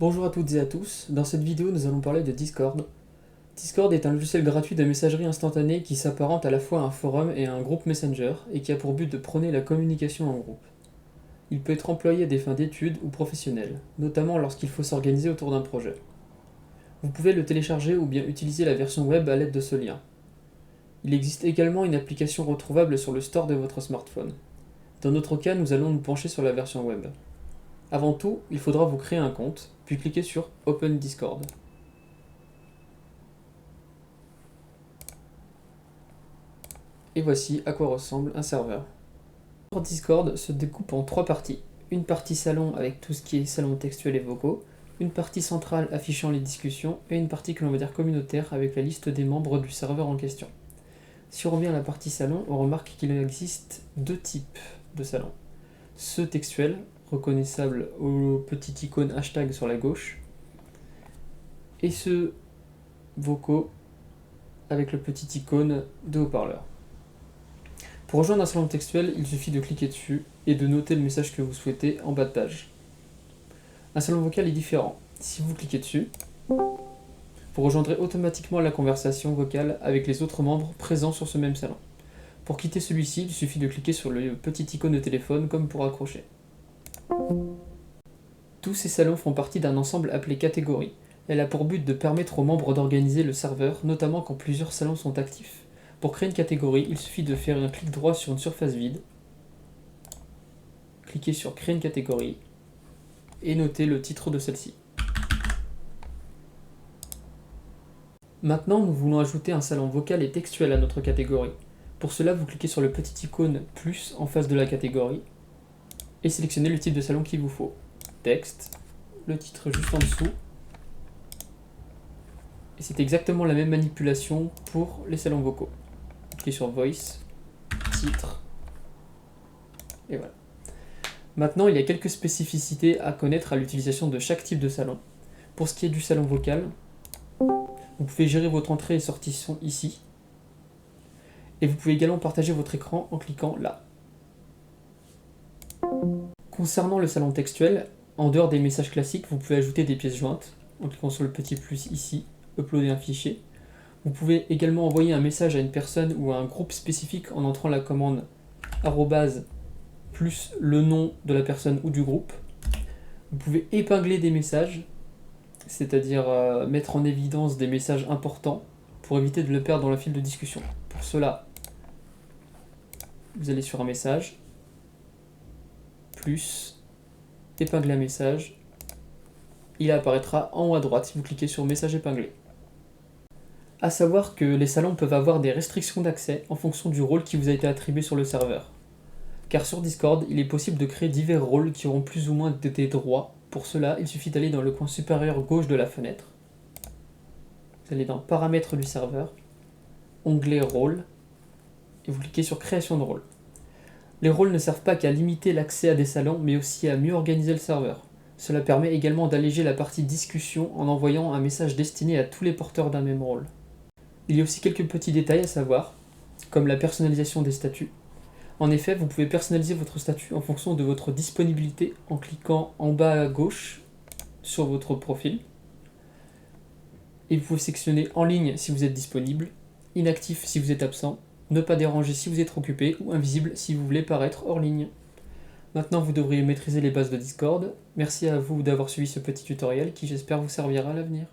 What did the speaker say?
Bonjour à toutes et à tous, dans cette vidéo nous allons parler de Discord. Discord est un logiciel gratuit de messagerie instantanée qui s'apparente à la fois à un forum et à un groupe Messenger et qui a pour but de prôner la communication en groupe. Il peut être employé à des fins d'études ou professionnelles, notamment lorsqu'il faut s'organiser autour d'un projet. Vous pouvez le télécharger ou bien utiliser la version web à l'aide de ce lien. Il existe également une application retrouvable sur le store de votre smartphone. Dans notre cas, nous allons nous pencher sur la version web. Avant tout, il faudra vous créer un compte, puis cliquer sur Open Discord. Et voici à quoi ressemble un serveur. Discord se découpe en trois parties. Une partie salon avec tout ce qui est salon textuel et vocaux, une partie centrale affichant les discussions, et une partie que l'on va dire communautaire avec la liste des membres du serveur en question. Si on revient à la partie salon, on remarque qu'il existe deux types de salons. Ceux textuels, reconnaissables aux petites icônes hashtag sur la gauche, et ceux vocaux avec le petit icône de haut-parleur. Pour rejoindre un salon textuel, il suffit de cliquer dessus et de noter le message que vous souhaitez en bas de page. Un salon vocal est différent. Si vous cliquez dessus, vous rejoindrez automatiquement la conversation vocale avec les autres membres présents sur ce même salon. Pour quitter celui-ci, il suffit de cliquer sur le petit icône de téléphone comme pour accrocher. Tous ces salons font partie d'un ensemble appelé catégorie. Elle a pour but de permettre aux membres d'organiser le serveur, notamment quand plusieurs salons sont actifs. Pour créer une catégorie, il suffit de faire un clic droit sur une surface vide, cliquer sur Créer une catégorie et noter le titre de celle-ci. Maintenant, nous voulons ajouter un salon vocal et textuel à notre catégorie. Pour cela, vous cliquez sur le petit icône plus en face de la catégorie et sélectionnez le type de salon qu'il vous faut. Texte, le titre juste en dessous. Et c'est exactement la même manipulation pour les salons vocaux. Cliquez sur Voice, titre, et voilà. Maintenant, il y a quelques spécificités à connaître à l'utilisation de chaque type de salon. Pour ce qui est du salon vocal, vous pouvez gérer votre entrée et sortie son ici. Et vous pouvez également partager votre écran en cliquant là. Concernant le salon textuel, en dehors des messages classiques, vous pouvez ajouter des pièces jointes en cliquant sur le petit plus ici, uploader un fichier. Vous pouvez également envoyer un message à une personne ou à un groupe spécifique en entrant la commande arrobase plus le nom de la personne ou du groupe. Vous pouvez épingler des messages, c'est-à-dire mettre en évidence des messages importants pour éviter de le perdre dans le fil de discussion. Pour cela, vous allez sur un message, plus, épingler un message, il apparaîtra en haut à droite si vous cliquez sur message épinglé. A savoir que les salons peuvent avoir des restrictions d'accès en fonction du rôle qui vous a été attribué sur le serveur. Car sur Discord, il est possible de créer divers rôles qui auront plus ou moins des droits. Pour cela, il suffit d'aller dans le coin supérieur gauche de la fenêtre. Vous allez dans Paramètres du serveur, onglet Rôle, et vous cliquez sur Création de rôle. Les rôles ne servent pas qu'à limiter l'accès à des salons, mais aussi à mieux organiser le serveur. Cela permet également d'alléger la partie discussion en envoyant un message destiné à tous les porteurs d'un même rôle. Il y a aussi quelques petits détails à savoir, comme la personnalisation des statuts. En effet, vous pouvez personnaliser votre statut en fonction de votre disponibilité en cliquant en bas à gauche sur votre profil. Et vous pouvez sélectionner en ligne si vous êtes disponible, inactif si vous êtes absent, ne pas déranger si vous êtes occupé ou invisible si vous voulez paraître hors ligne. Maintenant, vous devriez maîtriser les bases de Discord. Merci à vous d'avoir suivi ce petit tutoriel qui j'espère vous servira à l'avenir.